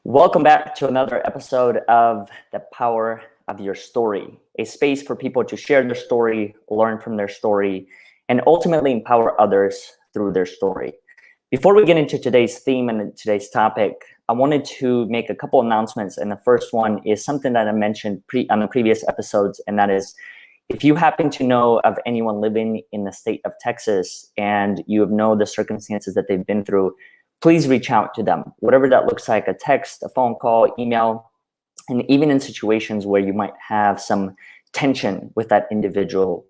Welcome back to another episode of The Power of Your Story, a space for people to share their story, learn from their story, and ultimately empower others through their story. Before we get into today's theme and today's topic, I wanted to make a couple announcements. And the first one is something that I mentioned on the previous episodes, and that is, if you happen to know of anyone living in the state of Texas and you know the circumstances that they've been through, please reach out to them, whatever that looks like, a text, a phone call, email, and even in situations where you might have some tension with that individual,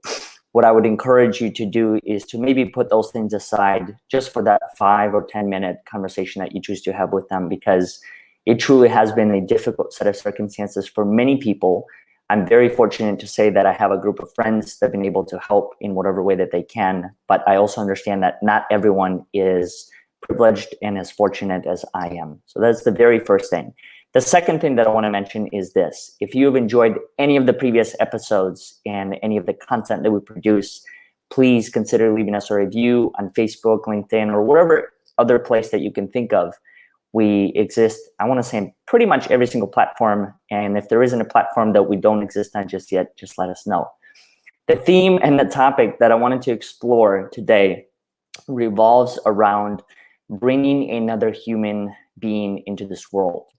what I would encourage you to do is to maybe put those things aside just for that 5 or 10 minute conversation that you choose to have with them, because it truly has been a difficult set of circumstances for many people. I'm very fortunate to say that I have a group of friends that have been able to help in whatever way that they can, but I also understand that not everyone is privileged and as fortunate as I am. So that's the very first thing. The second thing that I want to mention is this. If you have enjoyed any of the previous episodes and any of the content that we produce, please consider leaving us a review on Facebook, LinkedIn, or wherever other place that you can think of. We exist, I want to say, in pretty much every single platform. And if there isn't a platform that we don't exist on just yet, just let us know. The theme and the topic that I wanted to explore today revolves around bringing another human being into this world.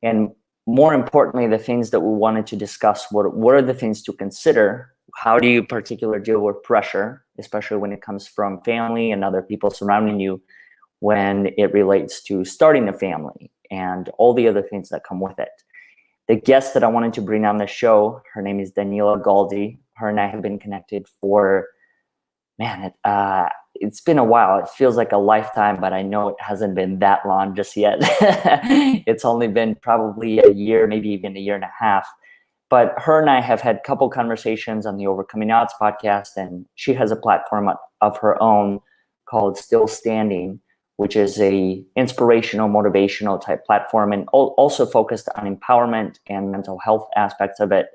And more importantly, the things that we wanted to discuss, what are the things to consider? How do you particularly deal with pressure, especially when it comes from family and other people surrounding you, when it relates to starting a family and all the other things that come with it. The guest that I wanted to bring on the show, her name is Daniela Galdi. Her and I have been connected for, it's been a while. It feels like a lifetime, but I know it hasn't been that long just yet. It's only been probably a year, maybe even a year and a half. But her and I have had a couple conversations on the Overcoming Odds podcast, and she has a platform of her own called Still Standing, which is a inspirational, motivational type platform, and also focused on empowerment and mental health aspects of it.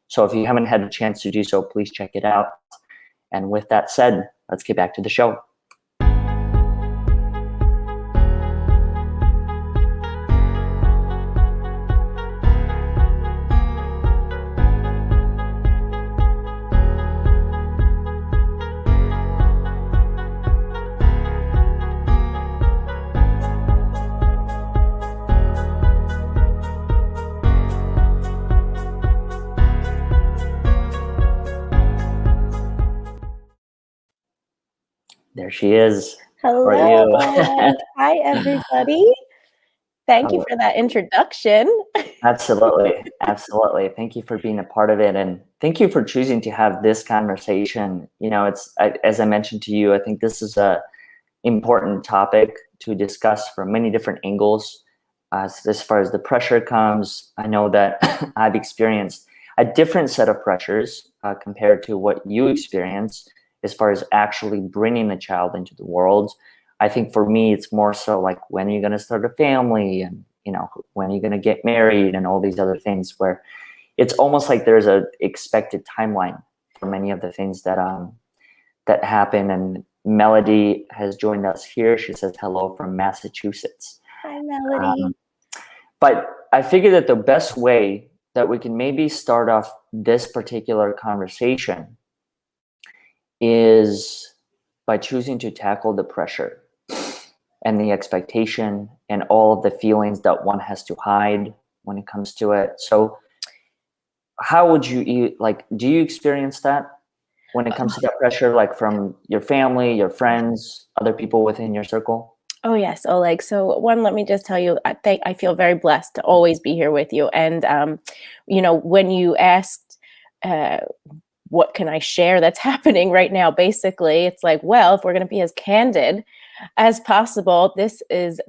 So if you haven't had a chance to do so, please check it out. And with that said, let's get back to the show. There she is. Hello. How are you? Hi, everybody. Thank you for that introduction. Absolutely. Absolutely. Thank you for being a part of it. And thank you for choosing to have this conversation. You know, as I mentioned to you, I think this is a important topic to discuss from many different angles. As far as the pressure comes, I know that I've experienced a different set of pressures compared to what you experience as far as actually bringing the child into the world. I think for me, it's more so like, when are you going to start a family, and when are you going to get married, and all these other things, where it's almost like there's a expected timeline for many of the things that that happen. And Melody has joined us here. She says hello from Massachusetts. Hi, Melody. But I figured that the best way that we can maybe start off this particular conversation is by choosing to tackle the pressure and the expectation and all of the feelings that one has to hide when it comes to it. So how would you, do you experience that when it comes to that pressure, like from your family, your friends, other people within your circle? Oh, yes, Oleg. So one, let me just tell you, I feel very blessed to always be here with you. And, when you asked, what can I share that's happening right now? Basically, it's like, well, if we're going to be as candid as possible, this is,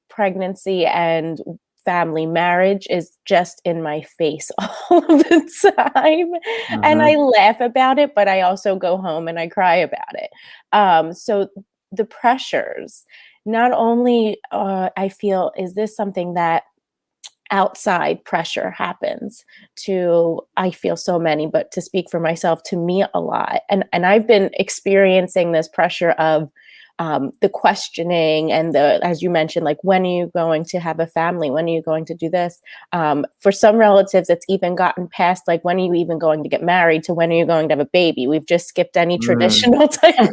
pregnancy and family marriage is just in my face all of the time. Mm-hmm. And I laugh about it, but I also go home and I cry about it. So the pressures, not only I feel, is this something that outside pressure happens to, I feel so many, but to speak for myself, to me a lot. And I've been experiencing this pressure of the questioning and as you mentioned, like, when are you going to have a family? When are you going to do this? For some relatives, it's even gotten past, like, when are you even going to get married to when are you going to have a baby? We've just skipped any traditional type of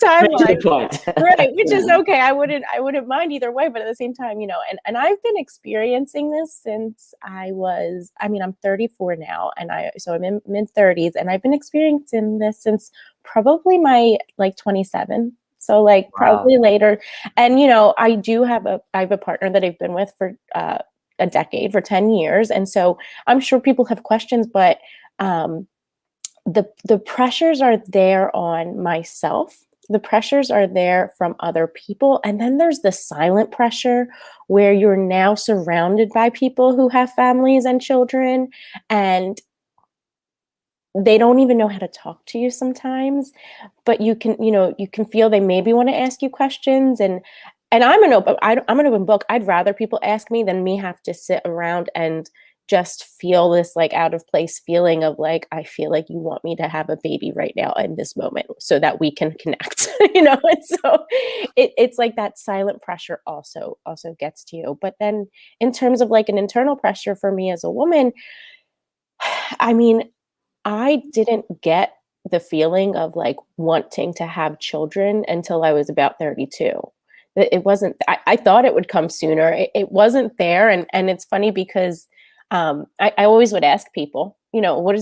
timeline. Right, which is okay. I wouldn't mind either way, but at the same time, and I've been experiencing this since I'm 34 now, and I'm in mid-30s, and I've been experiencing this since probably my, like, 27. So, like, probably later. And I have a partner that I've been with for a decade, for 10 years, and so I'm sure people have questions, but the pressures are there on myself. The pressures are there from other people. And then there's the silent pressure where you're now surrounded by people who have families and children, and they don't even know how to talk to you sometimes, but you can feel they maybe want to ask you questions. And I'm an open book. I'd rather people ask me than me have to sit around and just feel this, like, out of place feeling of, like, I feel like you want me to have a baby right now in this moment so that we can connect. And so it's like that silent pressure also gets to you. But then in terms of, like, an internal pressure for me as a woman, I mean, I didn't get the feeling of, like, wanting to have children until I was about 32. It wasn't, I thought it would come sooner. It wasn't there. And it's funny because I always would ask people, what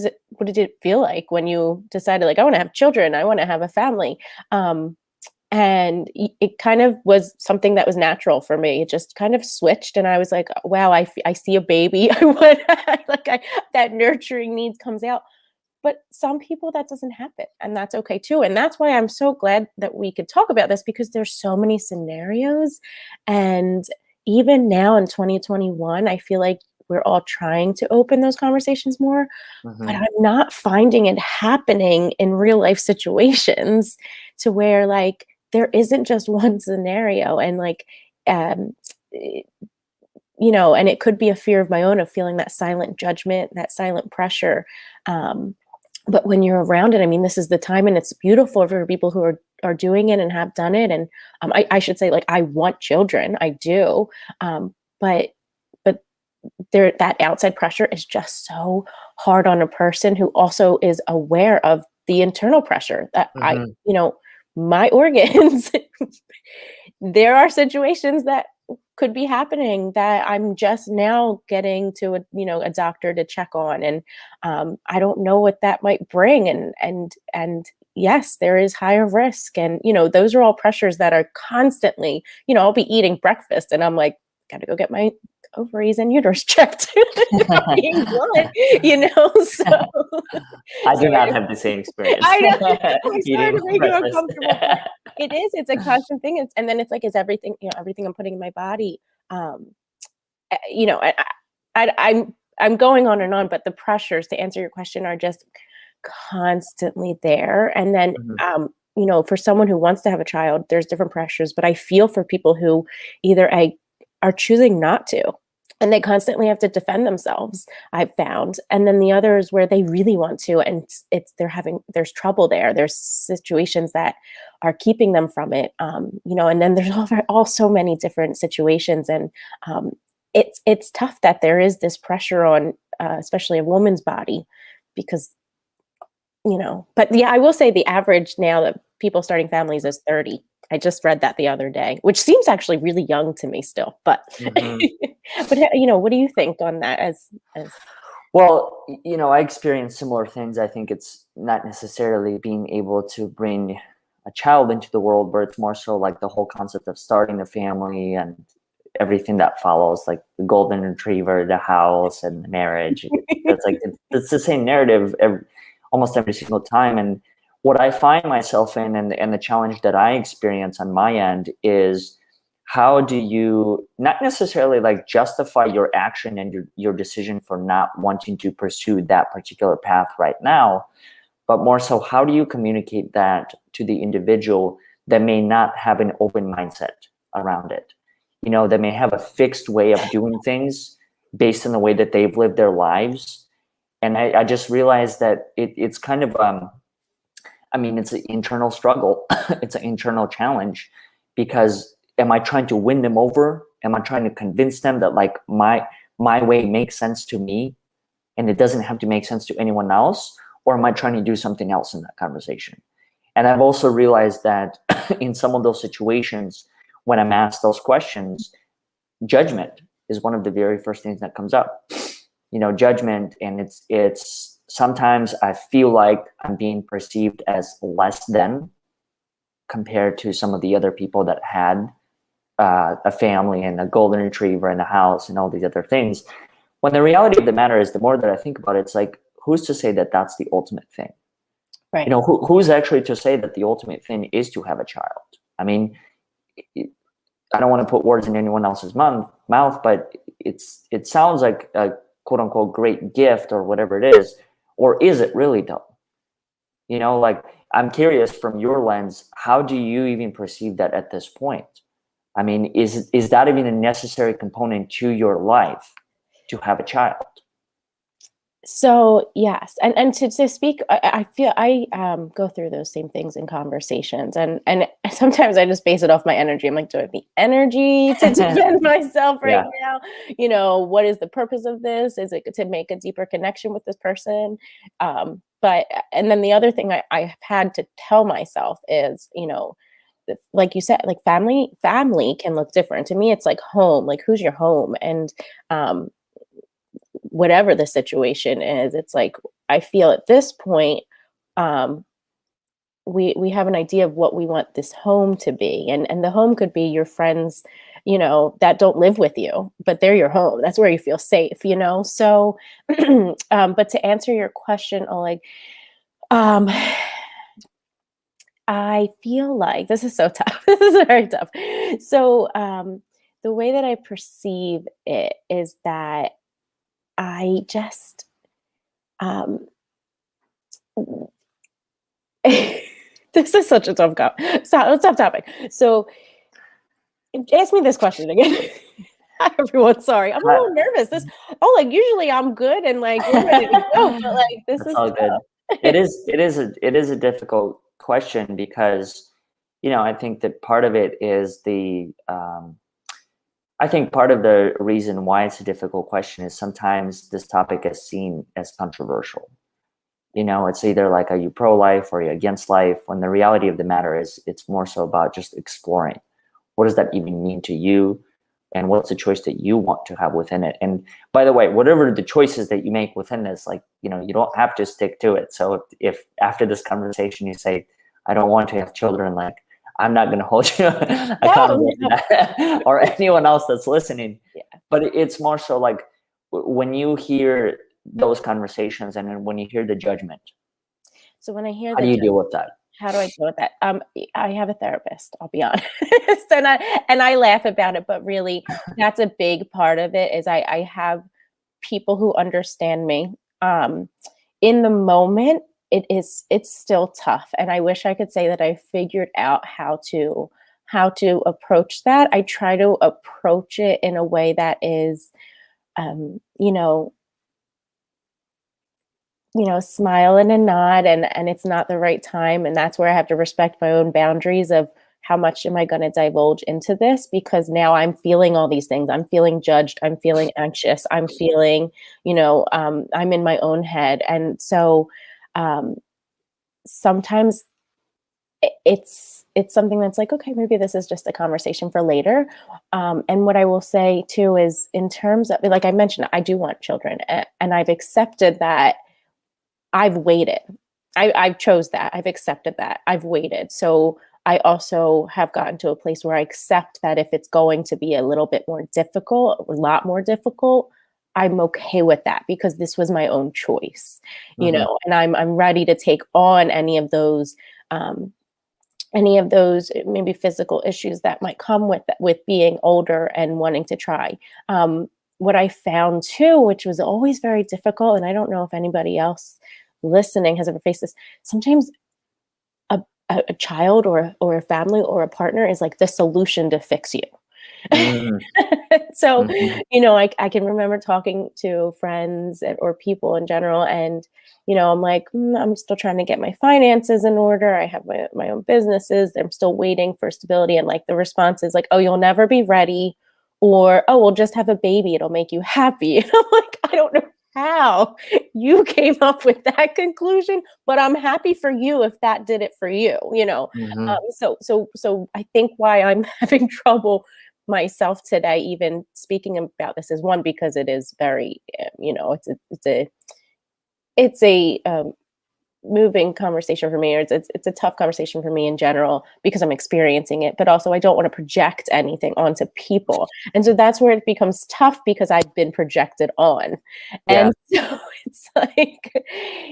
did it feel like when you decided, like, I want to have children, I want to have a family? And it kind of was something that was natural for me. It just kind of switched, and I was like, wow, I see a baby. I want that nurturing needs comes out. But some people, that doesn't happen, and that's okay too. And that's why I'm so glad that we could talk about this, because there's so many scenarios. And even now in 2021, I feel like we're all trying to open those conversations more, but I'm not finding it happening in real life situations to where, like, there isn't just one scenario. And, like, um, and it could be a fear of my own, of feeling that silent judgment, that silent pressure. But when you're around it, I mean, this is the time, and it's beautiful for people who are doing it and have done it. And I should say, like, I want children, I do, but that outside pressure is just so hard on a person who also is aware of the internal pressure that my organs. There are situations that could be happening that I'm just now getting to a doctor to check on, and I don't know what that might bring, and yes, there is higher risk, and those are all pressures that are constantly, I'll be eating breakfast and I'm like, gotta go get my ovaries and uterus checked. Being blunt, so I do not have the same experience. I know. I'm sorry to make you uncomfortable, but it's a constant thing. And then it's like, is everything, everything I'm putting in my body, I'm going on and on, but the pressures, to answer your question, are just constantly there. And then, for someone who wants to have a child, there's different pressures, but I feel for people who either are choosing not to, and they constantly have to defend themselves, I've found. And then the others where they really want to, and there's trouble there. There's situations that are keeping them from it. And then there's all so many different situations. And it's tough that there is this pressure on, especially a woman's body, because, but yeah, I will say the average now that people starting families is 30. I just read that the other day, which seems actually really young to me still, but, but what do you think on that as? Well, I experience similar things. I think it's not necessarily being able to bring a child into the world, but it's more so like the whole concept of starting a family and everything that follows, like the golden retriever, the house, and the marriage. It's the same narrative almost every single time. And what I find myself in, and the challenge that I experience on my end, is how do you not necessarily like justify your action and your decision for not wanting to pursue that particular path right now, but more so, how do you communicate that to the individual that may not have an open mindset around it? That may have a fixed way of doing things based on the way that they've lived their lives. And I just realized that it's kind of I mean, it's an internal struggle. It's an internal challenge, because am I trying to win them over? Am I trying to convince them that like my way makes sense to me and it doesn't have to make sense to anyone else? Or am I trying to do something else in that conversation? And I've also realized that in some of those situations, when I'm asked those questions, judgment is one of the very first things that comes up. Judgment, and it's sometimes I feel like I'm being perceived as less than compared to some of the other people that had a family and a golden retriever and a house and all these other things. When the reality of the matter is, the more that I think about it, it's like, who's to say that that's the ultimate thing? Right. Who's actually to say that the ultimate thing is to have a child? I mean, I don't want to put words in anyone else's mouth, but it sounds like a quote unquote great gift or whatever it is, or is it really though? Like, I'm curious from your lens, how do you even perceive that at this point? I mean, is that even a necessary component to your life to have a child? So yes, and to speak, I feel I go through those same things in conversations, and sometimes I just base it off my energy. I'm like, do I have the energy to defend myself right now? What is the purpose of this? Is it to make a deeper connection with this person? But and then the other thing I've had to tell myself is, like you said, like family can look different. To me, it's like home. Like, who's your home? And whatever the situation is, it's like, I feel at this point, we have an idea of what we want this home to be. And the home could be your friends, that don't live with you, but they're your home. That's where you feel safe, So, but to answer your question, Oleg, I feel like this is so tough. This is very tough. So, the way that I perceive it is that I just, this is such a tough topic. So ask me this question again. Hi, everyone. Sorry, I'm a little nervous. Usually I'm good and like we're ready to go, but like this is all good. It is a difficult question because, I think that part of it is I think part of the reason why it's a difficult question is sometimes this topic is seen as controversial. It's either like, are you pro-life or are you against life? When the reality of the matter is, it's more so about just exploring. What does that even mean to you? And what's the choice that you want to have within it? And by the way, whatever the choices that you make within this, like, you don't have to stick to it. So if after this conversation you say, I don't want to have children, like, I'm not going to hold you accountable to that, or anyone else that's listening. Yeah. But it's more so like when you hear those conversations and then when you hear the judgment. So when I hear how do you deal with that? How do I deal with that? I have a therapist, I'll be honest, and I laugh about it, but really that's a big part of it is I have people who understand me. In the moment, it's still tough, and I wish I could say that I figured out how to approach that. I try to approach it in a way that is, smile and a nod, and it's not the right time, and that's where I have to respect my own boundaries of how much am I going to divulge into this, because now I'm feeling all these things. I'm feeling judged. I'm feeling anxious. I'm feeling, I'm in my own head, and so. Sometimes it's something that's like, okay, maybe this is just a conversation for later. And what I will say too is, in terms of, like I mentioned, I do want children, and I've accepted that. I've waited. I've chose that. I've accepted that. I've waited. So I also have gotten to a place where I accept that if it's going to be a little bit more difficult, a lot more difficult, I'm okay with that because this was my own choice, and I'm ready to take on any of those maybe physical issues that might come with being older and wanting to try. What I found too, which was always very difficult, and I don't know if anybody else listening has ever faced this, sometimes a child or a family or a partner is like the solution to fix you. Mm, So, mhm. I can remember talking to friends or people in general, and I'm like, I'm still trying to get my finances in order. I have my own businesses. I'm still waiting for stability. And like the response is like, oh, you'll never be ready. Or, oh, we'll just have a baby. It'll make you happy. And I'm like, I don't know how you came up with that conclusion, but I'm happy for you if that did it for you. Mhm. So I think why I'm having trouble myself today, even speaking about this, is one, because it is very, it's a moving conversation for me, or it's a tough conversation for me in general because I'm experiencing it, but also I don't want to project anything onto people. And so that's where it becomes tough because I've been projected on. Yeah. And so it's like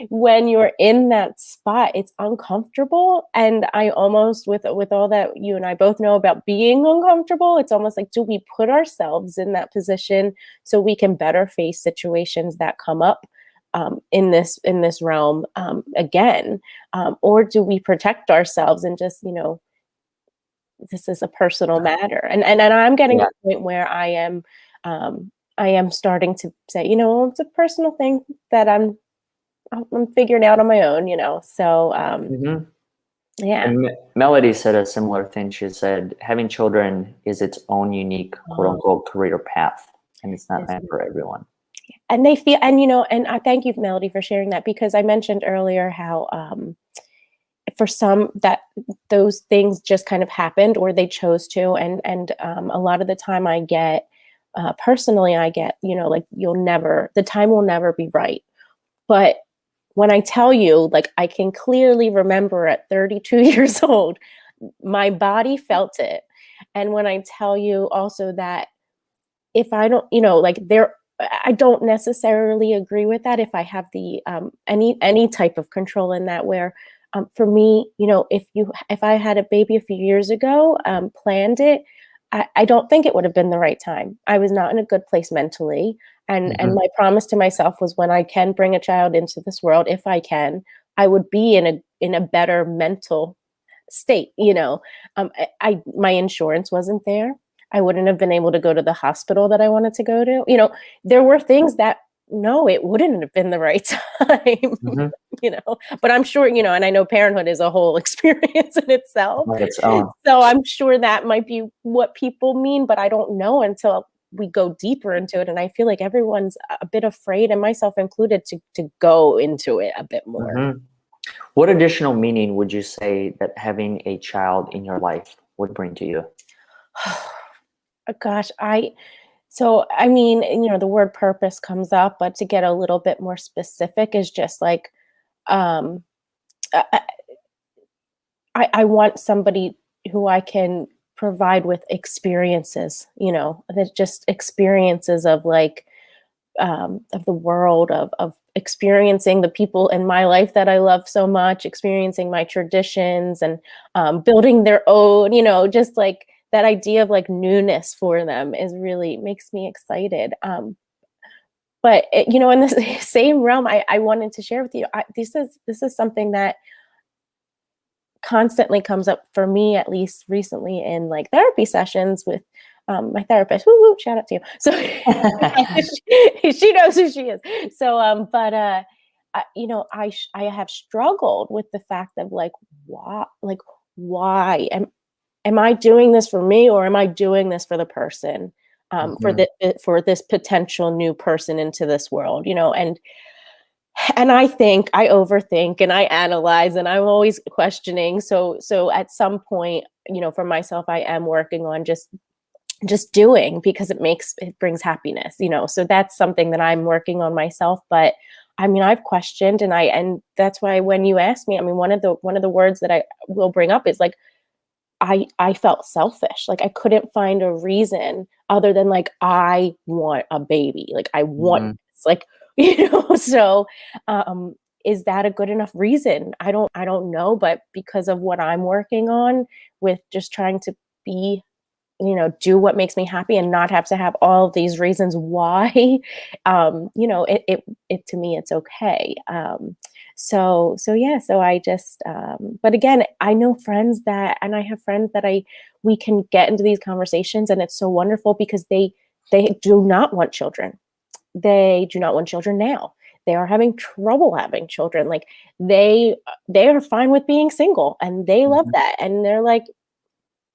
when you're in that spot, it's uncomfortable. And I almost, with all that you and I both know about being uncomfortable, it's almost like, do we put ourselves in that position so we can better face situations that come up in this realm again, or do we protect ourselves and just this is a personal matter? And I'm getting to Yeah. the point where I am starting to say, it's a personal thing that I'm figuring out on my own. So Mhm. yeah. And Melody said a similar thing. She said, having children is its own unique, quote Um, unquote, career path, and it's not this meant for everyone. and they feel, and I thank you, Melody, for sharing that, because I mentioned earlier how for some that those things just kind of happened or they chose to, and a lot of the time I get personally I get, like, the time will never be right. But when I tell you, like, I can clearly remember at 32 years old, my body felt it. And when I tell you also that if I don't, like, I don't necessarily agree with that if I have the any type of control in that, where for me, if I had a baby a few years ago, planned it, I don't think it would have been the right time. I was not in a good place mentally, and Mhm. my promise to myself was, when I can bring a child into this world, if I can, I would be in a better mental state. My insurance wasn't there. I wouldn't have been able to go to the hospital that I wanted to go to. There were things that, no, it wouldn't have been the right time. Mhm. But I'm sure, and I know parenthood is a whole experience in itself. On its own. So I'm sure that might be what people mean, but I don't know until we go deeper into it. And I feel like everyone's a bit afraid, and myself included, to go into it a bit more. Mhm. What additional meaning would you say that having a child in your life would bring to you? Gosh, I mean, the word purpose comes up, but to get a little bit more specific is just like, um, I, I want somebody who I can provide with experiences, that just experiences of, like, of the world, of experiencing the people in my life that I love so much, experiencing my traditions, and building their own, just like that idea of like newness for them is really makes me excited. But in the same realm, I wanted to share with you. This is something that constantly comes up for me, at least recently, in like therapy sessions with my therapist. Woo woo! Shout out to you. So she knows who she is. So, but I have struggled with the fact of, like, why am I doing this for me, or am I doing this for the person, Mhm. for this potential new person into this world, and I overthink and I analyze and I'm always questioning. So at some point, for myself, I am working on just doing, because it brings happiness, so that's something that I'm working on myself. But I mean, I've questioned, and that's why when you ask me, I mean, one of the words that I will bring up is like, I felt selfish. Like, I couldn't find a reason other than, like, I want a baby. Like, I want Mhm. this. Like, so um is that a good enough reason? I don't know, but because of what I'm working on with just trying to be do what makes me happy and not have to have all of these reasons why, it to me, it's okay. So I just, but again, I know friends and I have friends that we can get into these conversations, and it's so wonderful because they do not want children. They do not want children now. They are having trouble having children. Like they are fine with being single, and they love that. And they're like,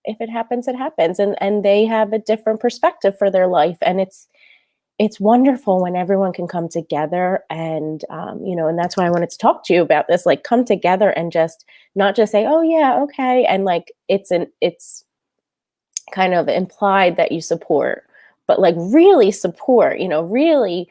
if it happens, it happens. And they have a different perspective for their life. And it's wonderful when everyone can come together, and and that's why I wanted to talk to you about this. Like, come together and just not just say, oh yeah, okay, and like it's kind of implied that you support, but like really support, really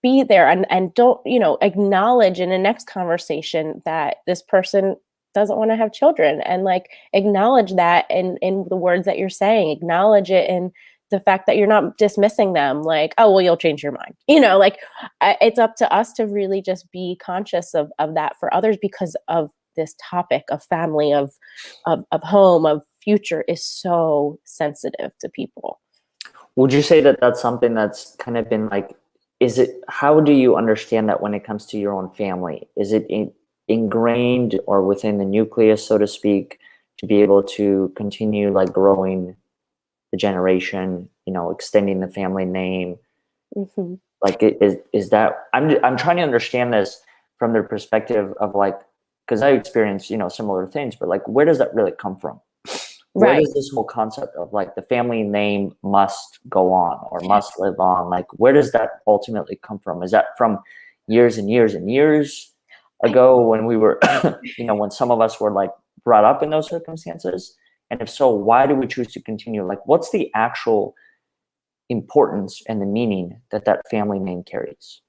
be there, and don't, acknowledge in the next conversation that this person doesn't want to have children, and like acknowledge that in the words that you're saying, acknowledge it in the fact that you're not dismissing them, like, oh well, you'll change your mind, like it's up to us to really just be conscious of that for others, because of this topic of family, of home, of future is so sensitive to people. Would you say that that's something that's kind of been like, how do you understand that when it comes to your own family? Is it ingrained or within the nucleus, so to speak, to be able to continue like growing the generation, extending the family name? Mm-hmm. Like, is that, I'm trying to understand this from the perspective of like, because I experienced, similar things, but like, where does that really come from? Where does this whole concept of like the family name must go on or must live on, like, where does that ultimately come from? Is that from years and years and years ago when we were, when some of us were like brought up in those circumstances? And if so, why do we choose to continue? Like, what's the actual importance and the meaning that family name carries?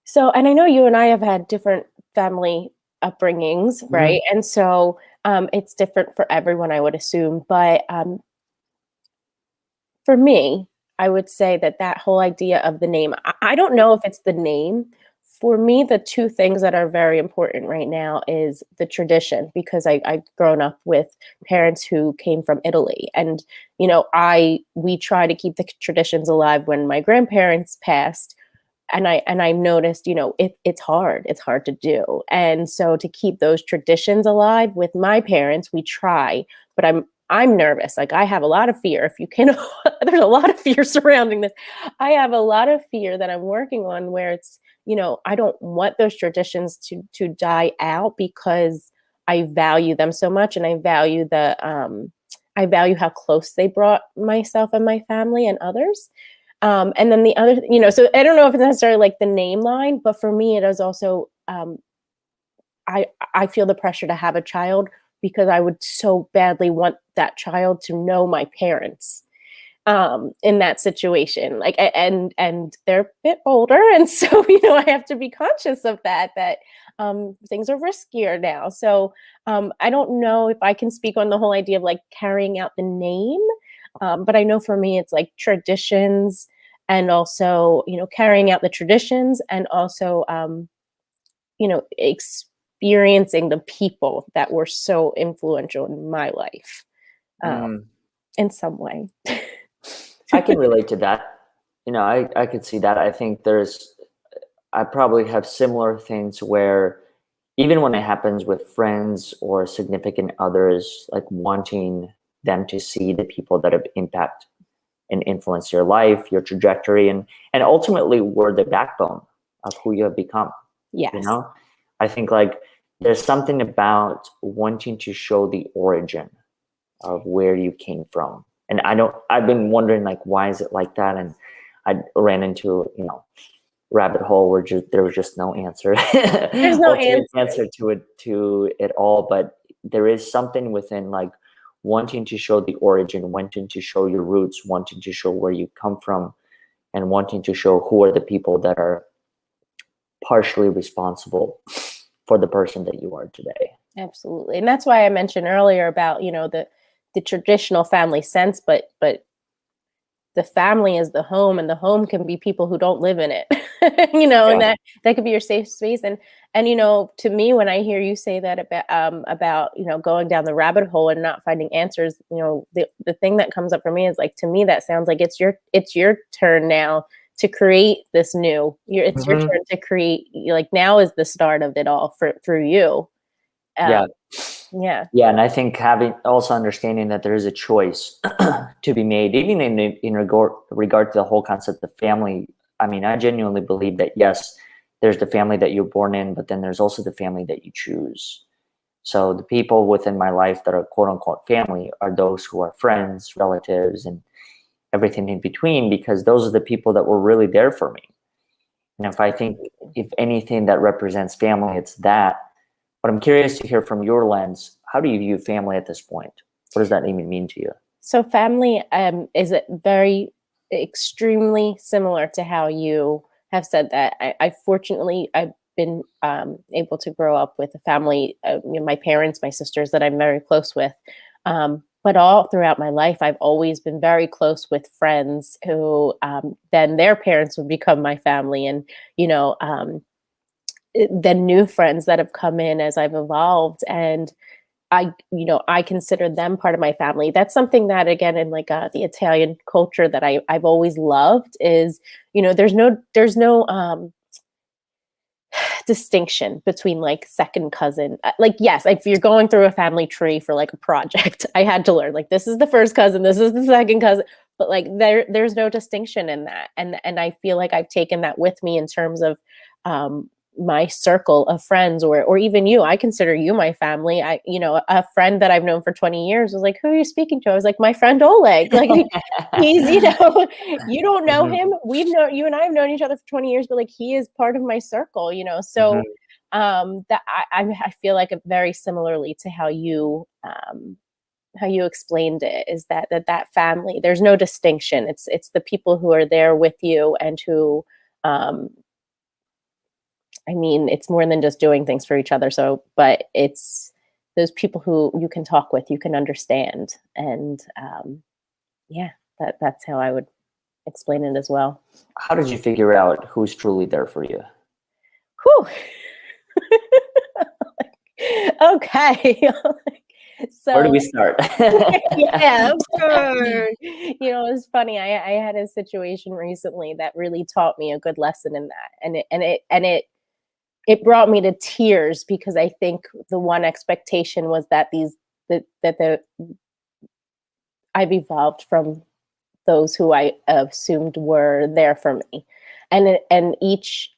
So, and I know you and I have had different family upbringings, right? And so it's different for everyone, I would assume. But for me, I would say that whole idea of the name, I don't know if it's the name. For me, the two things that are very important right now is the tradition, because I've grown up with parents who came from Italy, and we try to keep the traditions alive. When my grandparents passed, and I noticed, it's hard to do, and so to keep those traditions alive with my parents, we try. But I'm nervous. Like, I have a lot of fear. If you can, there's a lot of fear surrounding this. I have a lot of fear that I'm working on, where it's, I don't want those traditions to die out, because I value them so much, and I value I value how close they brought myself and my family and others. And then the other, so I don't know if it's necessarily like the name line, but for me, it is also, I feel the pressure to have a child, because I would so badly want that child to know my parents in that situation. Like, and they're a bit older. And so, I have to be conscious of that things are riskier now. So I don't know if I can speak on the whole idea of like carrying out the name. But I know for me, it's like traditions, and also, carrying out the traditions, and also, experiencing the people that were so influential in my life in some way. I can relate to that. I could see that. I think I probably have similar things where even when it happens with friends or significant others, like wanting them to see the people that have impact and influence your life, your trajectory, and ultimately were the backbone of who you have become. Yes. I think like there's something about wanting to show the origin of where you came from. And I've been wondering, like, why is it like that? And I ran into, rabbit hole where there was just no answer. There's no answer to it all. But there is something within like wanting to show the origin, wanting to show your roots, wanting to show where you come from, and wanting to show who are the people that are partially responsible for the person that you are today. Absolutely. And that's why I mentioned earlier about, the traditional family sense, but the family is the home, and the home can be people who don't live in it. And Yeah. that could be your safe space. And to me, when I hear you say that about going down the rabbit hole and not finding answers, the thing that comes up for me is like, to me that sounds like it's your turn now to create this new. It's your Mhm. turn to create. Like, now is the start of it all through you. Yeah. Um, yeah. Yeah, and I think having also understanding that there is a choice to be made, even in regard to the whole concept of family. I mean, I genuinely believe that yes, there's the family that you're born in, but then there's also the family that you choose. So the people within my life that are quote unquote family are those who are friends, relatives, and everything in between, because those are the people that were really there for me. And if I think, if anything that represents family, it's that. But I'm curious to hear from your lens, how do you view family at this point? What does that even mean to you? So family is very extremely similar to how you have said that. I fortunately, I've been able to grow up with a family, my parents, my sisters that I'm very close with. But all throughout my life, I've always been very close with friends who then their parents would become my family, and then new friends that have come in as I've evolved. And I consider them part of my family. That's something that, again, in like the Italian culture, that I've always loved is, there's no distinction between like second cousin. Like, yes, if you're going through a family tree for like a project, I had to learn like, this is the first cousin, this is the second cousin, but like there's no distinction in that. And I feel like I've taken that with me in terms of my circle of friends, or even you. I consider you my family. A friend that I've known for 20 years was like, who are you speaking to? I was like, my friend Oleg. Like, he's, you don't know Mhm, him. You and I have known each other for 20 years, but like, he is part of my circle. So mhm. that I feel like very similarly to how you explained it, is that family, there's no distinction. It's the people who are there with you, and who I mean, it's more than just doing things for each other. So, but it's those people who you can talk with, you can understand. And yeah, that's how I would explain it as well. How did you figure out who's truly there for you? Whew. Okay. Where do we So start? yeah, of course. It's funny. I had a situation recently that really taught me a good lesson in that, and it brought me to tears, because I think the one expectation was that I've evolved from those who I assumed were there for me, and each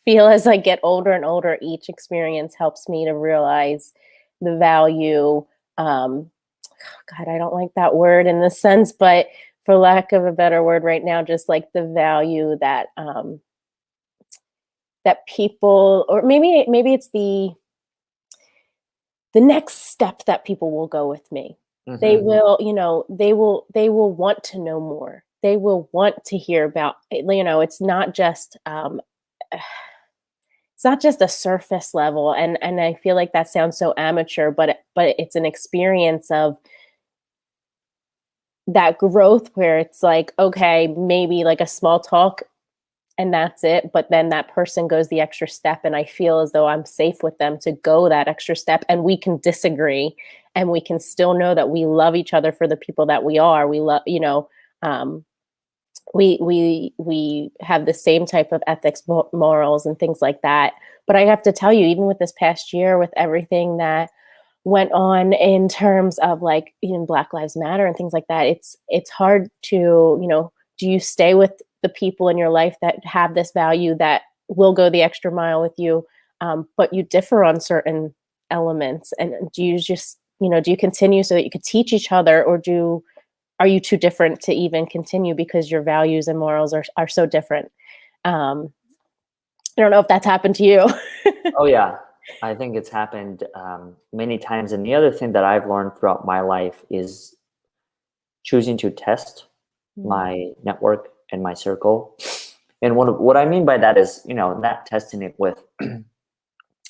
feel as I get older and older, each experience helps me to realize the value. Um, God, I don't like that word in this sense, but for lack of a better word right now, just like the value that people, or maybe it's the next step that people will go with me. They Mhm. will, they will want to know more. They will want to hear about, it's not just a surface level. And I feel like that sounds so amateur, but it's an experience of that growth, where it's like, okay, maybe like a small talk and that's it. But then that person goes the extra step, and I feel as though I'm safe with them to go that extra step, and we can disagree, and we can still know that we love each other for the people that we are. We love, um, we have the same type of ethics, morals, and things like that. But I have to tell you, even with this past year, with everything that went on in terms of like Black Lives Matter and things like that, it's hard to, do you stay with the people in your life that have this value, that will go the extra mile with you, but you differ on certain elements, and do you just, do you continue so that you could teach each other, or are you too different to even continue because your values and morals are so different? um I don't know if that's happened to you. Oh yeah, I think it's happened many times. And the other thing that I've learned throughout my life is choosing to test Mm, my network and my circle. And what I mean by that is, not testing it with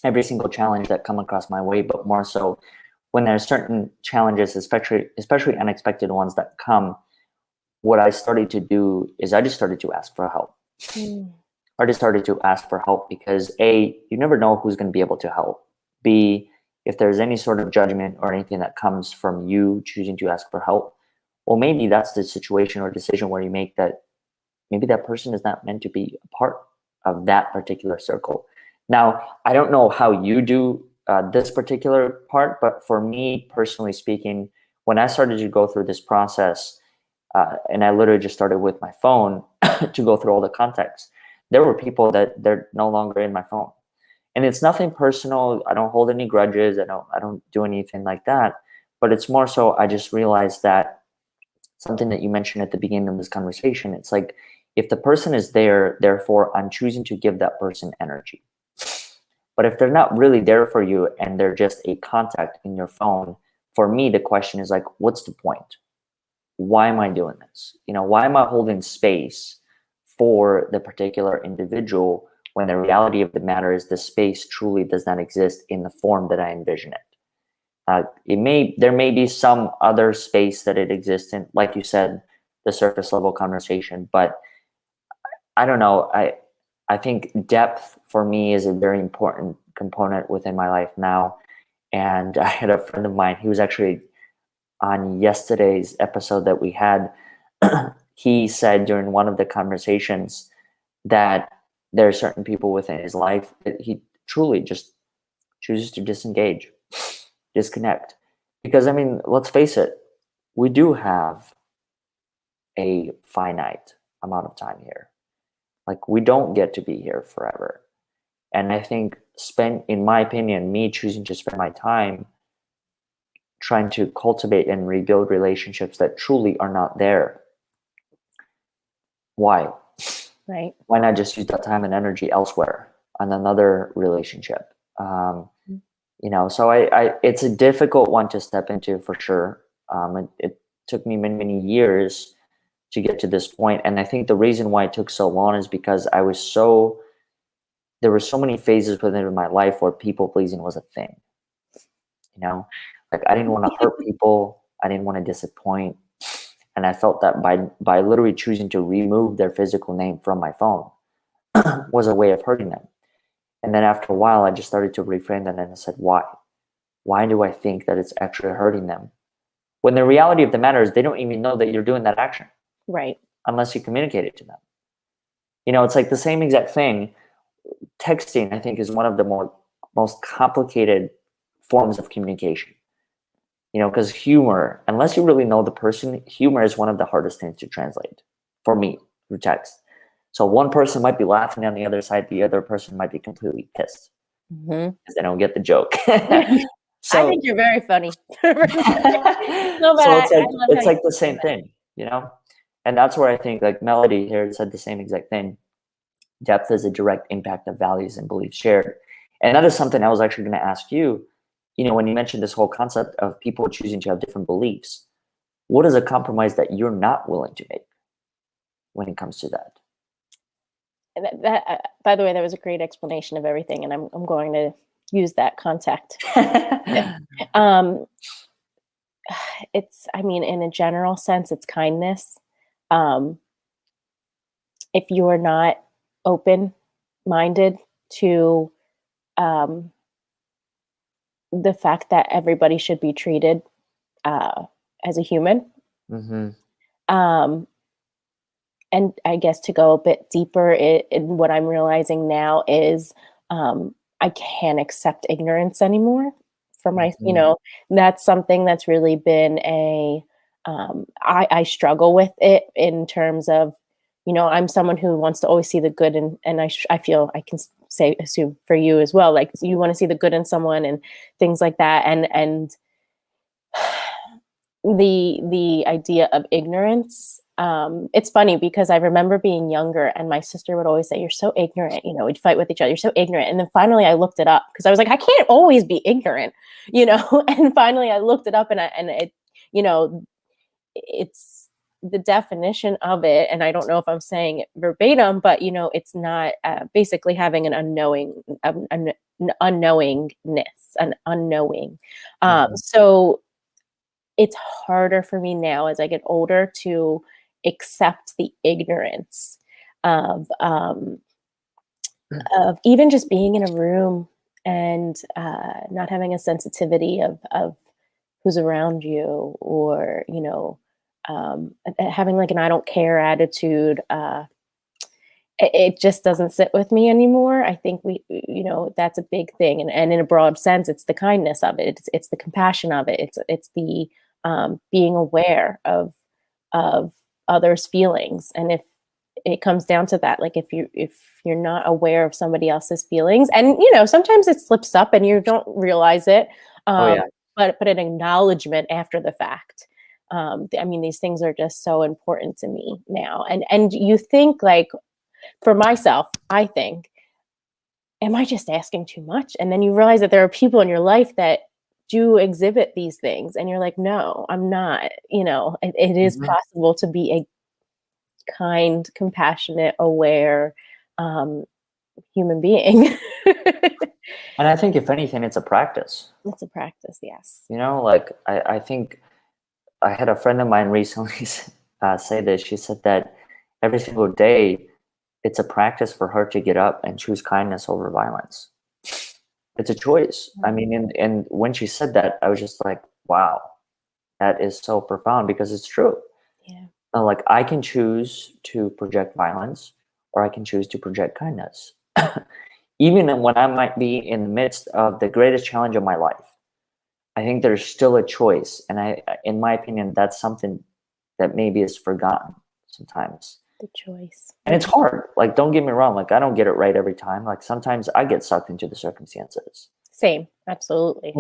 every single challenge that come across my way, but more so when there's certain challenges, especially unexpected ones that come. what I started to do is I just started to ask for help. I just started to ask for help because A, you never know who's going to be able to help. B, if there's any sort of judgment or anything that comes from you choosing to ask for help, well, maybe that's the situation or decision where you make that maybe that person is not meant to be a part of that particular circle. Now, I don't know how you do this particular part, but for me personally speaking, when I started to go through this process, and I literally just started with my phone to go through all the contacts, there were people that they're no longer in my phone, and it's nothing personal. I don't hold any grudges. I don't do anything like that. But it's more so I just realized that something that you mentioned at the beginning of this conversation. It's like if the person is there, therefore I'm choosing to give that person energy. But if they're not really there for you and they're just a contact in your phone, for me the question is like, what's the point? Why am I doing this? Why am I holding space for the particular individual when the reality of the matter is the space truly does not exist in the form that I envision it? There may be some other space that it exists in, like you said, the surface level conversation, but I don't know. I think depth for me is a very important component within my life now. And I had a friend of mine, he was actually on yesterday's episode that we had. He said during one of the conversations that there are certain people within his life that he truly just chooses to disengage, disconnect. Because, I mean, let's face it, we do have a finite amount of time here. Like, we don't get to be here forever. And I think in my opinion, me choosing to spend my time trying to cultivate and rebuild relationships that truly are not there. Why? Right. Why not just use that time and energy elsewhere on another relationship? So it's a difficult one to step into for sure. It took me many, many years to get to this point. And I think the reason why it took so long is because there were so many phases within my life where people pleasing was a thing. Like I didn't want to hurt people. I didn't want to disappoint. And I felt that by literally choosing to remove their physical name from my phone was a way of hurting them. And then after a while, I just started to reframe that and I said, why? Why do I think that it's actually hurting them? When the reality of the matter is they don't even know that you're doing that action. Right. Unless you communicate it to them. It's like the same exact thing. Texting, I think, is one of the most complicated forms of communication. Because humor, unless you really know the person, humor is one of the hardest things to translate for me through text. So one person might be laughing on the other side, the other person might be completely pissed because they don't get the joke. So, I think you're very funny. So it's like the same thing, and that's where I think like Melody here said the same exact thing. Depth is a direct impact of values and beliefs shared. And that is something I was actually going to ask you, when you mentioned this whole concept of people choosing to have different beliefs, what is a compromise that you're not willing to make when it comes to that? That by the way, that was a great explanation of everything, and I'm going to use that contact. It's, I mean, in a general sense, it's kindness. If you are not open-minded to the fact that everybody should be treated as a human, and I guess to go a bit deeper, in what I'm realizing now is I can't accept ignorance anymore for my, that's something that's really been I struggle with it in terms of, I'm someone who wants to always see the good and I feel I can assume for you as well, like you want to see the good in someone and things like that. And the idea of ignorance, it's funny because I remember being younger and my sister would always say, you're so ignorant, we'd fight with each other, you're so ignorant. And then finally I looked it up because I was like, I can't always be ignorant, and finally I looked it up and it, it's the definition of it. And I don't know if I'm saying it verbatim, but it's not basically having an unknowingness, an unknowing. So it's harder for me now as I get older to accept the ignorance of even just being in a room and not having a sensitivity of who's around you, or having like an I don't care attitude. It just doesn't sit with me anymore. I think that's a big thing, and in a broad sense, it's the kindness of it. It's the compassion of it. It's the being aware of others' feelings. And if it comes down to that, like if you're not aware of somebody else's feelings, and sometimes it slips up and you don't realize it, Oh yeah. but an acknowledgement after the fact. I mean, these things are just so important to me now. And you think, like, for myself, I think, am I just asking too much? And then you realize that there are people in your life that do exhibit these things, and you're like, no, I'm not. It is Mhm. possible to be a kind, compassionate, aware human being. And I think if anything, it's a practice. It's a practice, yes. Like I think I had a friend of mine recently say this. She said that every single day, it's a practice for her to get up and choose kindness over violence. It's a choice. I mean, and when she said that, I was just like, wow, that is so profound, because it's true. Yeah. Like, I can choose to project violence, or I can choose to project kindness. Even when I might be in the midst of the greatest challenge of my life, I think there's still a choice. And in my opinion, that's something that maybe is forgotten sometimes. The choice. And it's hard. Like, don't get me wrong. Like, I don't get it right every time. Like, sometimes I get sucked into the circumstances, Same. Absolutely.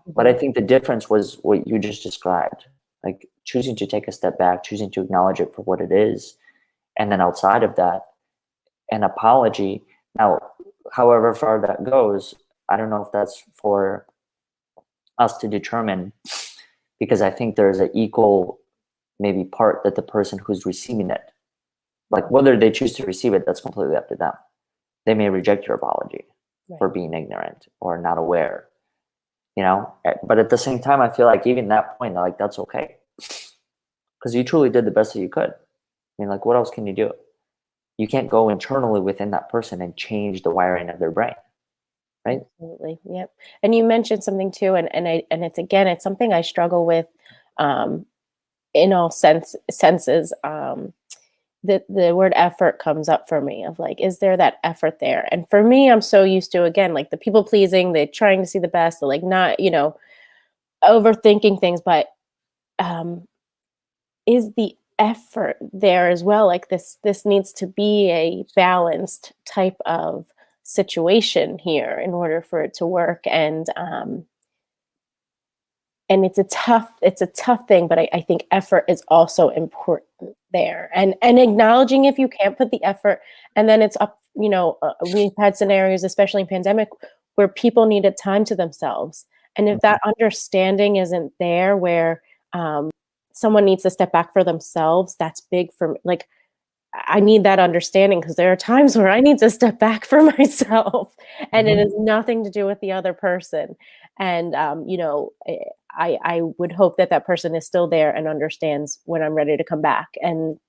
but I think the difference was what you just described, like choosing to take a step back, choosing to acknowledge it for what it is. And then outside of that, an apology. Now, however far that goes, I don't know if that's for us to determine, because I think there's an equal maybe part that the person who's receiving it, like whether they choose to receive it, that's completely up to them. They may reject your apology for being ignorant or not aware, but at the same time, I feel like even that point, like, that's okay, because you truly did the best that you could. I mean, like, what else can you do? You can't go internally within that person and change the wiring of their brain, right? Absolutely. Yep. And you mentioned something too, and it's something I struggle with um in all senses. The word effort comes up for me, of like, is there that effort there? And for me, I'm so used to, again, like the people pleasing, the trying to see the best, the like not, overthinking things, but um is the effort there as well? Like this needs to be a balanced type of situation here in order for it to work. And it's a tough thing, but I think effort is also important there, and acknowledging if you can't put the effort. And then it's up, we've had scenarios, especially in pandemic, where people needed time to themselves, and if that understanding isn't there, where someone needs to step back for themselves, that's big for me. Like, I need that understanding, because there are times where I need to step back for myself, and it Mhm. has nothing to do with the other person. And I would hope that that person is still there and understands when I'm ready to come back. And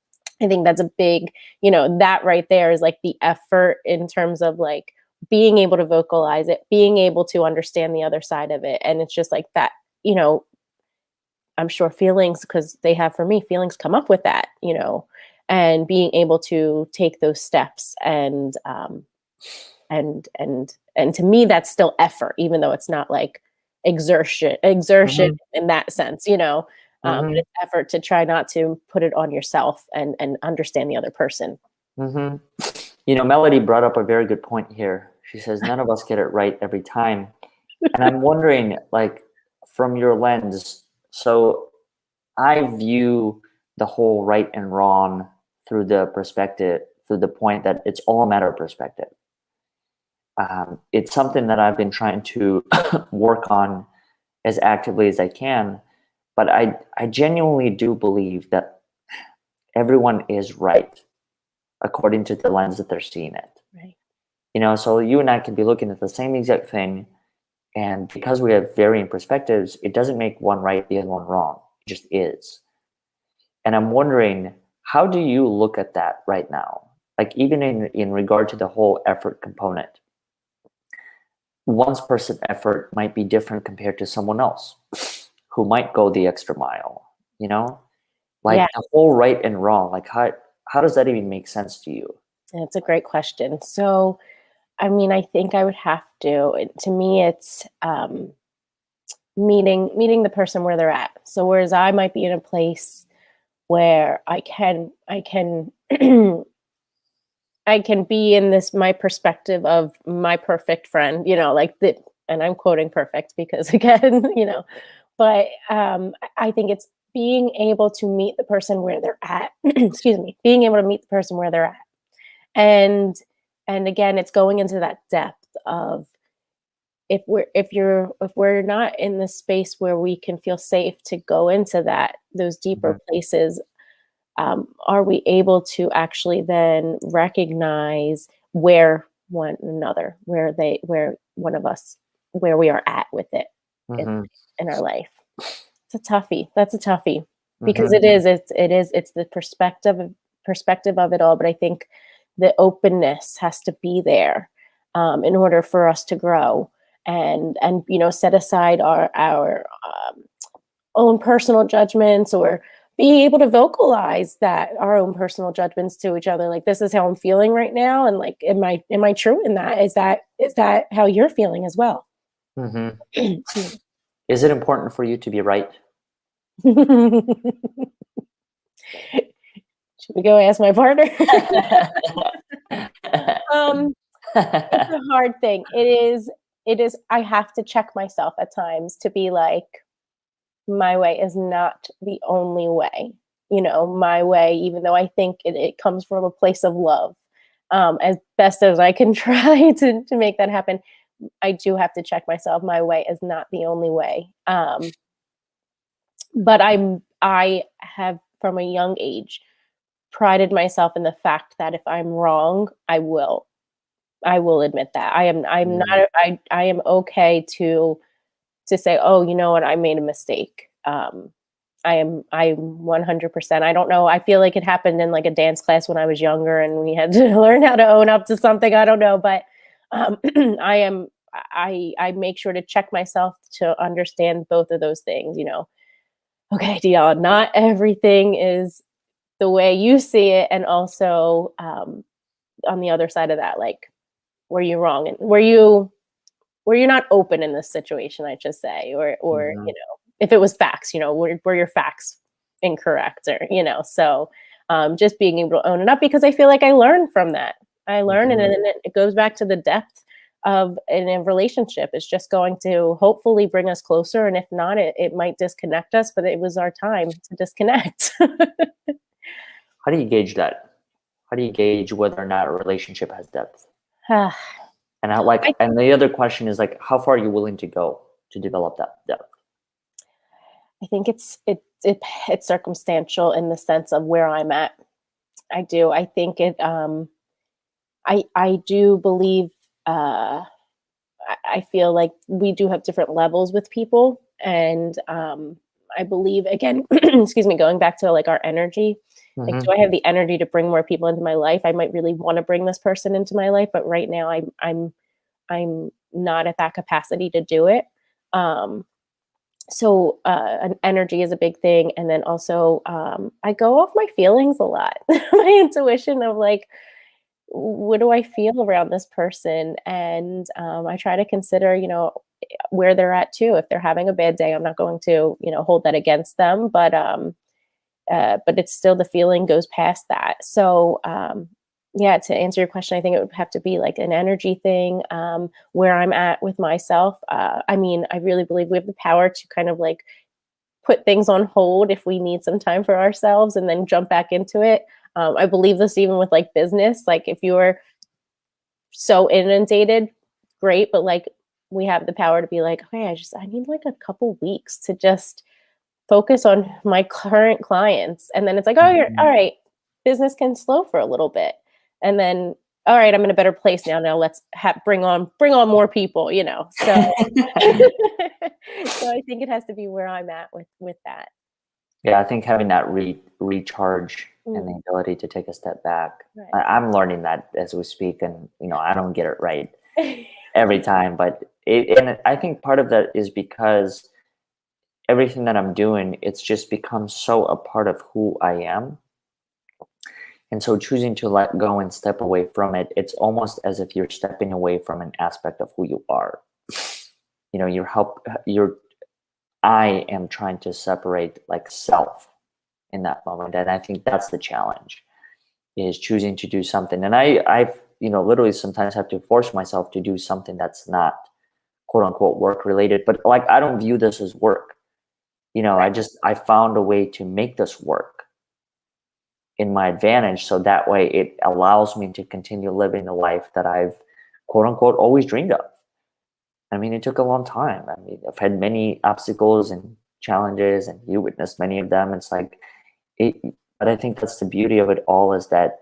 I think that's a big, that right there is like the effort, in terms of like being able to vocalize it, being able to understand the other side of it. And it's just like that, I'm sure feelings, because they have, for me, feelings come up with that, and being able to take those steps, and to me, that's still effort, even though it's not like exertion Mhm. in that sense, but Mhm. it's effort to try not to put it on yourself, and understand the other person. Mhm. Melody brought up a very good point here. She says none of us get it right every time. And I'm wondering, like, from your lens, so I view the whole right and wrong through the point that it's all a matter of perspective. It's something that I've been trying to work on as actively as I can, but I genuinely do believe that everyone is right according to the lens that they're seeing it. Right. So you and I can be looking at the same exact thing, and because we have varying perspectives, it doesn't make one right, the other one wrong. It just is. And I'm wondering, How do you look at that right now? Like even in regard to the whole effort component, one person's effort might be different compared to someone else who might go the extra mile, you know? Like Yeah, the whole right and wrong, like how does that even make sense to you? that's a great question. So, I mean, I think I would have to me, it's meeting the person where they're at. So whereas I might be in a place where I can I can be in this my perspective of my perfect friend, like that, and I'm quoting perfect because again, but I think it's being able to meet the person where they're at. Excuse me, being able to meet the person where they're at, and again, it's going into that depth of if we're not in the space where we can feel safe to go into those deeper Mhm. places, are we able to actually then recognize where one another, where one of us, where we are at with it in, Mhm. in our life? It's a toughie. That's a toughie because Mhm. it's the perspective of it all. But I think the openness has to be there in order for us to grow and set aside our own personal judgments, or being able to vocalize that our own personal judgments to each other, like, this is how I'm feeling right now, and like, am I true in that? Is that how you're feeling as well? Mhm. Excuse Is it important for you to be right? me. Should we go ask my partner? um it's a hard thing. It is I have to check myself at times to be like, my way is not the only way. My way, even though I think it comes from a place of love, as best as I can try to make that happen, I do have to check myself. My way is not the only way. But I have from a young age prided myself in the fact that if I'm wrong, I will admit that. I'm not Mm. I am okay to say, "Oh, you know what? I made a mistake." I'm 100%. I don't know. I feel like it happened in like a dance class when I was younger, and we had to learn how to own up to something. I don't know, but um, I am. I make sure to check myself to understand both of those things. Okay, Dion, not everything is the way you see it, and also on the other side of that, like, were you wrong, and were you not open in this situation, I should say, or Mhm. if it was facts, were your facts incorrect, or so just being able to own it up, because I feel like I learned from that. I learned, and Mhm. then it goes back to the depth of in a relationship. It's just going to hopefully bring us closer, and if not, it might disconnect us, but it was our time to disconnect. How do you gauge that? How do you gauge whether or not a relationship has depth? I And and the other question is like, how far are you willing to go to develop that depth? I think it's circumstantial in the sense of where I'm at. I do. I think I do believe, I feel like we do have different levels with people, and I believe, again, excuse me, going back to like our energy. Like, Mhm. do I have the energy to bring more people into my life? I might really want to bring this person into my life, but right now I'm not at that capacity to do it. Um, so an energy is a big thing, and then also I go off my feelings a lot, my intuition of like, what do I feel around this person, and I try to consider, where they're at too. If they're having a bad day, I'm not going to, hold that against them, but it's still, the feeling goes past that. So yeah, to answer your question, I think it would have to be like an energy thing, where I'm at with myself. I mean, I really believe we have the power to kind of like put things on hold if we need some time for ourselves and then jump back into it. I believe this even with like business. Like, if you're so inundated, great, but like, we have the power to be like, okay, I need like a couple weeks to just focus on my current clients. And then it's like, oh, you're Mhm. all right. Business can slow for a little bit. And then, all right, I'm in a better place now. Now let's bring on more people, So so I think it has to be where I'm at with that. Yeah, I think having that recharge and the ability to take a step back. Right. I'm learning that as we speak, and I don't get it right every time, but and I think part of that is because everything that I'm doing, it's just become so a part of who I am. And so choosing to let go and step away from it, it's almost as if you're stepping away from an aspect of who you are. I am trying to separate like self in that moment. And I think that's the challenge, is choosing to do something. And I've literally sometimes have to force myself to do something that's not quote unquote work related, but like, I don't view this as work. I found a way to make this work in my advantage. So that way it allows me to continue living the life that I've quote unquote always dreamed of. I mean, it took a long time. I mean, I've had many obstacles and challenges, and you witnessed many of them. It's like, but I think that's the beauty of it all, is that,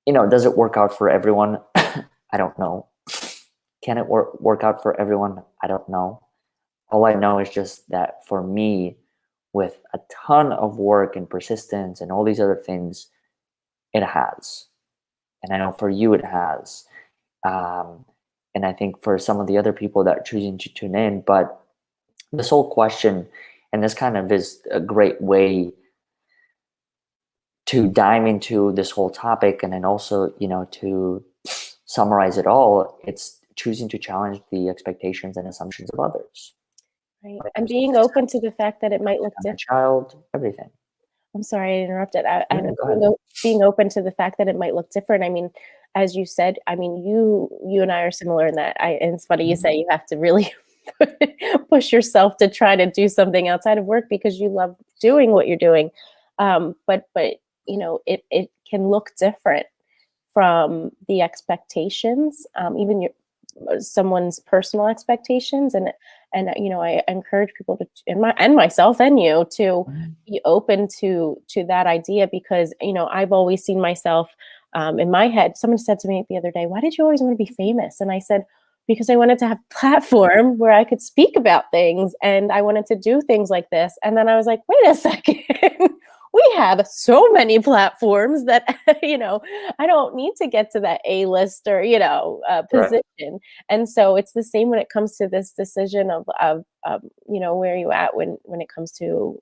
does it work out for everyone? I don't know. Can it work out for everyone? I don't know. All I know is just that for me, with a ton of work and persistence and all these other things, it has. And I know for you it has. And I think for some of the other people that are choosing to tune in, but this whole question, and this kind of is a great way to dive into this whole topic, and then also, to summarize it all, it's choosing to challenge the expectations and assumptions of others. Right. And being open to the fact that it might look different. Child, everything. I'm sorry I interrupted. Go Being open to the fact that it might look different. I mean, as you said, I mean, you and I are similar in that. And it's funny you say you have to really push yourself to try to do something outside of work because you love doing what you're doing. But it can look different from the expectations, even someone's personal expectations, and I encourage people to, and myself and you, to be open to that idea, because I've always seen myself in my head. Someone said to me the other day, "Why did you always want to be famous?" And I said, because I wanted to have a platform where I could speak about things, and I wanted to do things like this. And then I was like, wait a second. We have so many platforms that, I don't need to get to that A-list or, position. Right. And so it's the same when it comes to this decision of where are you at when it comes to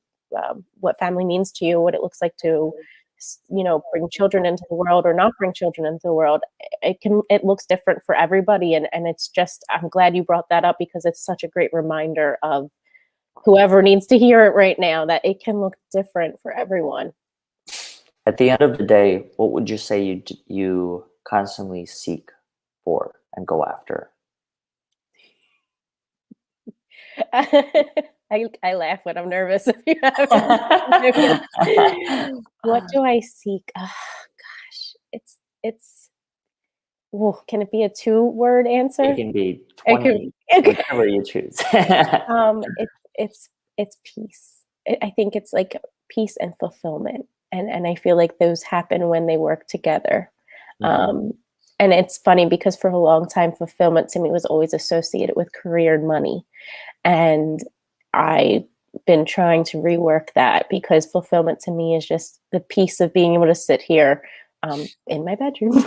what family means to you, what it looks like to, bring children into the world or not bring children into the world. It looks different for everybody. And it's just, I'm glad you brought that up, because it's such a great reminder of whoever needs to hear it right now, that it can look different for everyone. At the end of the day, what would you say you constantly seek for and go after? I laugh when I'm nervous. If you have what do I seek? Oh, gosh, it's. Well, can it be a 2-word answer? It can be 20, whichever you choose. It's peace. I think it's like peace and fulfillment, and I feel like those happen when they work together. Mm-hmm. And it's funny because for a long time, fulfillment to me was always associated with career and money, and I've been trying to rework that, because fulfillment to me is just the peace of being able to sit here in my bedroom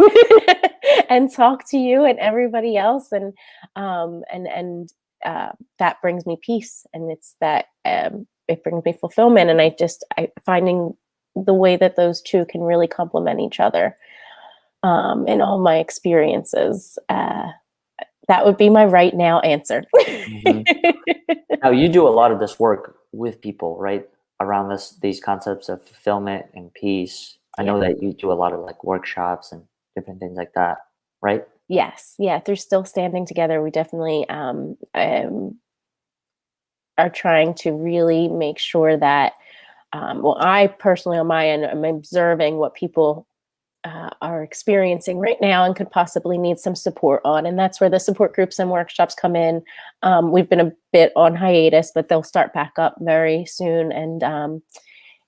and talk to you and everybody else, and that brings me peace, and it's that it brings me fulfillment, and I finding the way that those two can really complement each other in all my experiences. That would be my right now answer. Mm-hmm. Now, you do a lot of this work with people, right? Around these concepts of fulfillment and peace. I know that you do a lot of like workshops and different things like that, right? Yes. Yeah. Through Still Standing Together, we definitely are trying to really make sure that, I personally on my end, I'm observing what people are experiencing right now and could possibly need some support on. And that's where the support groups and workshops come in. We've been a bit on hiatus, but they'll start back up very soon. And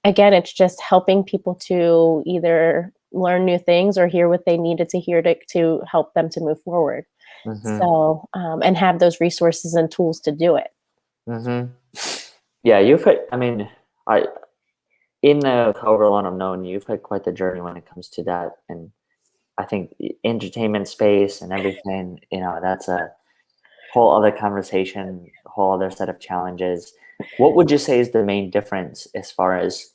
again, it's just helping people to either learn new things or hear what they needed to hear to help them to move forward. Mm-hmm. So, and have those resources and tools to do it. Mm-hmm. Yeah, in the however long I've known you, you've had quite the journey when it comes to that. And I think the entertainment space and everything, that's a whole other conversation, a whole other set of challenges. What would you say is the main difference as far as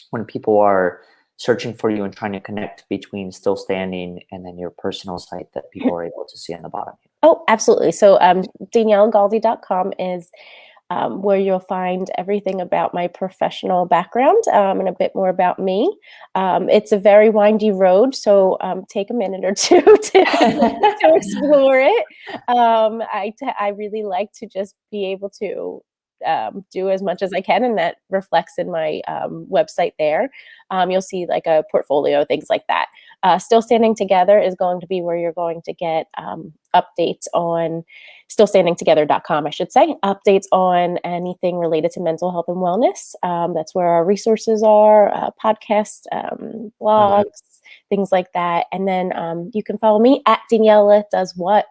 when people are searching for you and trying to connect between Still Standing and then your personal site that people are able to see on the bottom? Oh, absolutely. So DanielaGaldi.com is where you'll find everything about my professional background and a bit more about me. It's a very windy road, so take a minute or two to explore it. I really like to just be able to do as much as I can, and that reflects in my website there. You'll see like a portfolio, things like that. Still Standing Together is going to be where you're going to get updates on stillstandingtogether.com, I should say, updates on anything related to mental health and wellness. That's where our resources are, podcasts, blogs, things like that. And then you can follow me at Daniela Does What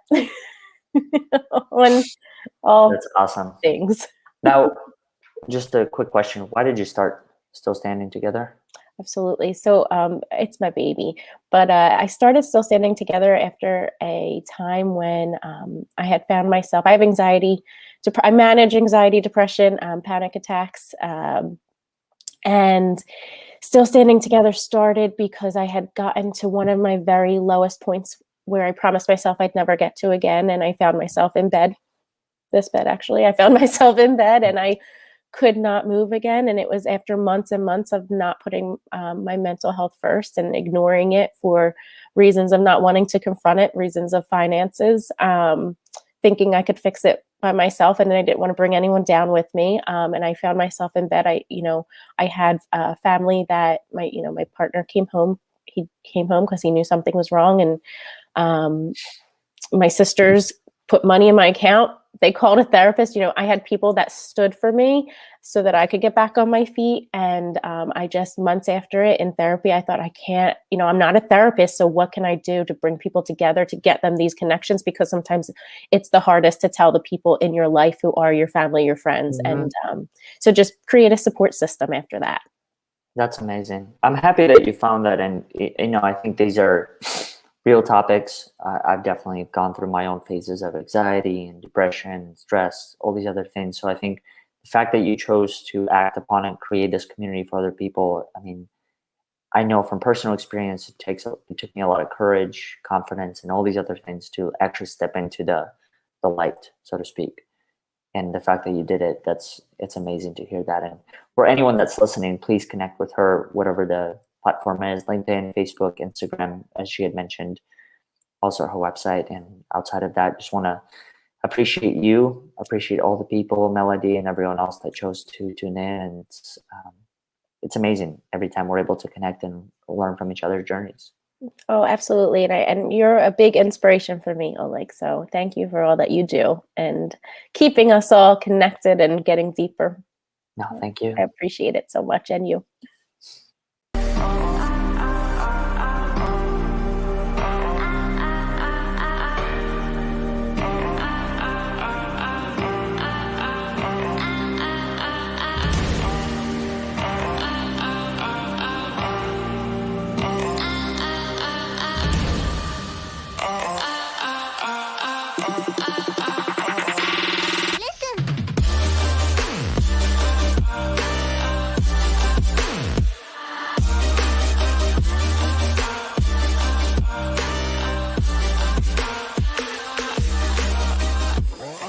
on all That's awesome. things. Now, just a quick question. Why did you start Still Standing Together? Absolutely. So it's my baby, but I started Still Standing Together after a time when I had found myself, I have anxiety, I manage anxiety, depression, panic attacks, and Still Standing Together started because I had gotten to one of my very lowest points where I promised myself I'd never get to again. And I found myself in bed, this bed actually, I found myself in bed and I could not move again. And it was after months and months of not putting my mental health first and ignoring it for reasons of not wanting to confront it, reasons of finances, thinking I could fix it by myself. And then I didn't want to bring anyone down with me. And I found myself in bed. I had a family that my partner came home. He came home because he knew something was wrong. And my sisters put money in my account. They called a therapist. I had people that stood for me so that I could get back on my feet. And I just, months after it in therapy, I thought, I can't, I'm not a therapist. So what can I do to bring people together, to get them these connections? Because sometimes it's the hardest to tell the people in your life who are your family, your friends. And so just create a support system after that. That's amazing. I'm happy that you found that. And, I think these are real topics. I've definitely gone through my own phases of anxiety and depression, stress, all these other things. So I think the fact that you chose to act upon and create this community for other people, I mean, I know from personal experience, it took me a lot of courage, confidence, and all these other things to actually step into the light, so to speak. And the fact that you did it, it's amazing to hear that. And for anyone that's listening, please connect with her, whatever the platform is, LinkedIn, Facebook, Instagram, as she had mentioned, also her website. And outside of that, just want to appreciate all the people, Melody, and everyone else that chose to tune in. And it's amazing every time we're able to connect and learn from each other's journeys. Oh, absolutely. And you're a big inspiration for me, Oleg. So thank you for all that you do and keeping us all connected and getting deeper. No, thank you. I appreciate it so much. And you.